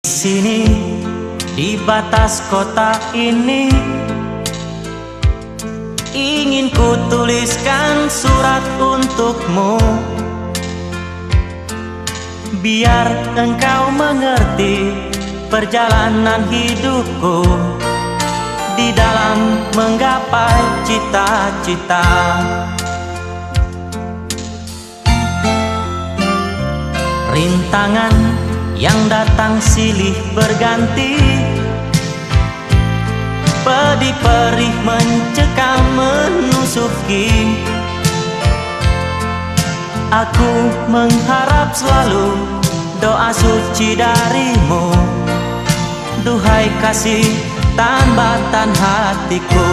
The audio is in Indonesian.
Sini di batas kota ini ingin ku tuliskan surat untukmu, biar engkau mengerti perjalanan hidupku di dalam menggapai cita-cita. Rintangan yang datang silih berganti, pedih perih mencekam menusuki. Aku mengharap selalu doa suci darimu, duhai kasih tambatan hatiku.